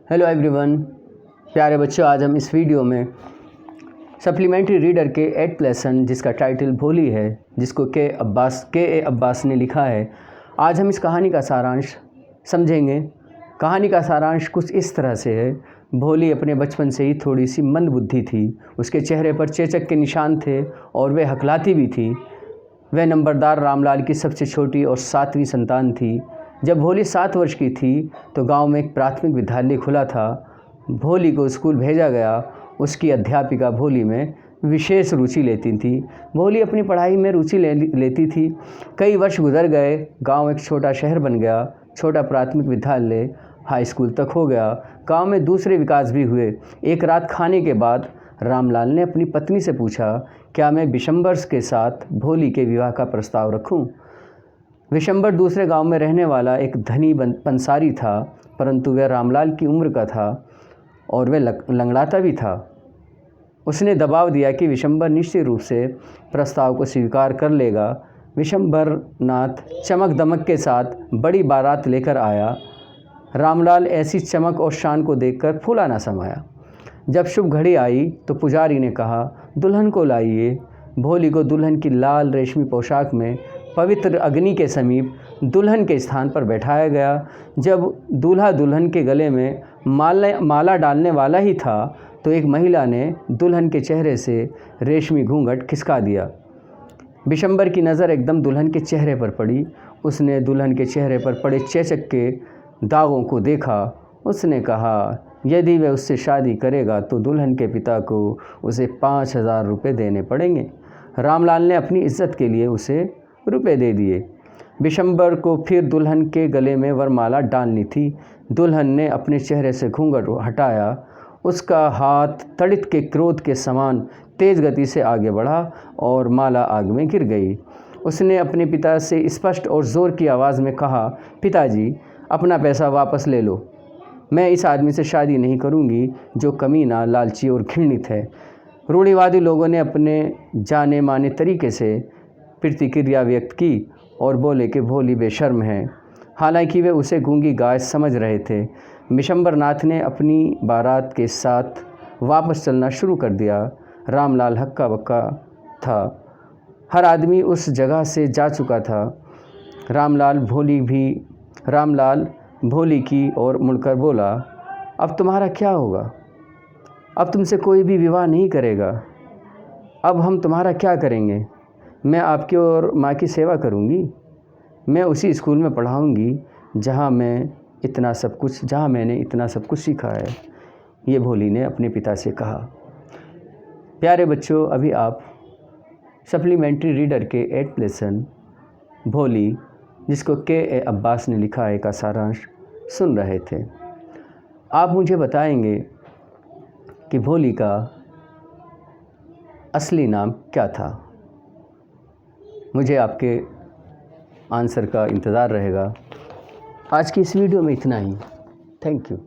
Hello everyone, प्यारे बच्चों, आज हम इस वीडियो में सप्लीमेंट्री रीडर के 8th लेसन जिसका टाइटल भोली है, जिसको के ए अब्बास ने लिखा है। आज हम इस कहानी का सारांश समझेंगे। कहानी का सारांश कुछ इस तरह से है। भोली अपने बचपन से ही थोड़ी सी मंदबुद्धि थी। उसके चेहरे पर चेचक के निशान थे और वह हकलाती भी थी। वह नंबरदार रामलाल की सबसे छोटी और 7वीं संतान थी। जब भोली 7 वर्ष की थी तो गांव में एक प्राथमिक विद्यालय खुला था। भोली को स्कूल भेजा गया। उसकी अध्यापिका भोली में विशेष रुचि लेती थी। भोली अपनी पढ़ाई में रुचि लेती थी। कई वर्ष गुजर गए। गांव एक छोटा शहर बन गया। छोटा प्राथमिक विद्यालय हाई स्कूल तक हो गया। गांव में दूसरे विकास भी हुए। एक रात खाने के बाद रामलाल ने अपनी पत्नी से पूछा, क्या मैं विशंबर के साथ भोली के विवाह का प्रस्ताव रखूं? विशंबर दूसरे गांव में रहने वाला एक धनी पंसारी था, परंतु वह रामलाल की उम्र का था और वह लंगड़ाता भी था। उसने दबाव दिया कि विशंबर निश्चित रूप से प्रस्ताव को स्वीकार कर लेगा। विशंबर नाथ चमक दमक के साथ बड़ी बारात लेकर आया। रामलाल ऐसी चमक और शान को देखकर फूला न समाया। जब शुभ घड़ी आई तो पुजारी ने कहा, दुल्हन को लाइए। भोली को दुल्हन की लाल रेशमी पोशाक में पवित्र अग्नि के समीप दुल्हन के स्थान पर बैठाया गया। जब दूल्हा दुल्हन के गले में माला डालने वाला ही था तो एक महिला ने दुल्हन के चेहरे से रेशमी घूंघट खिसका दिया। विशंबर की नज़र एकदम दुल्हन के चेहरे पर पड़ी। उसने दुल्हन के चेहरे पर पड़े चेचक के दागों को देखा। उसने कहा, यदि वह उससे शादी करेगा तो दुल्हन के पिता को उसे 5,000 रुपये देने पड़ेंगे। रामलाल ने अपनी इज्जत के लिए उसे रुपए दे दिए। विशंबर को फिर दुल्हन के गले में वरमाला डालनी थी। दुल्हन ने अपने चेहरे से घूंघट हटाया। उसका हाथ तड़ित के क्रोध के समान तेज़ गति से आगे बढ़ा और माला आग में गिर गई। उसने अपने पिता से स्पष्ट और ज़ोर की आवाज़ में कहा, पिताजी, अपना पैसा वापस ले लो। मैं इस आदमी से शादी नहीं करूंगी जो कमीना, लालची और घृणित है। रूढ़िवादी लोगों ने अपने जाने माने तरीके से प्रतिक्रिया व्यक्त की और बोले कि भोली बेशर्म है। हालांकि वे उसे गूंगी गाय समझ रहे थे। विशंबर नाथ ने अपनी बारात के साथ वापस चलना शुरू कर दिया। रामलाल हक्का बक्का था। हर आदमी उस जगह से जा चुका था। रामलाल भोली की ओर मुड़कर बोला, अब तुम्हारा क्या होगा? अब तुमसे कोई भी विवाह नहीं करेगा। अब हम तुम्हारा क्या करेंगे? मैं आपकी और माँ की सेवा करूँगी। मैं उसी स्कूल में पढ़ाऊँगी जहाँ मैंने इतना सब कुछ सीखा है। ये भोली ने अपने पिता से कहा। प्यारे बच्चों, अभी आप सप्लीमेंट्री रीडर के 8th लेसन भोली, जिसको के ए अब्बास ने लिखा है, का सारांश सुन रहे थे। आप मुझे बताएंगे कि भोली का असली नाम क्या था? मुझे आपके आंसर का इंतज़ार रहेगा। आज की इस वीडियो में इतना ही। Thank you.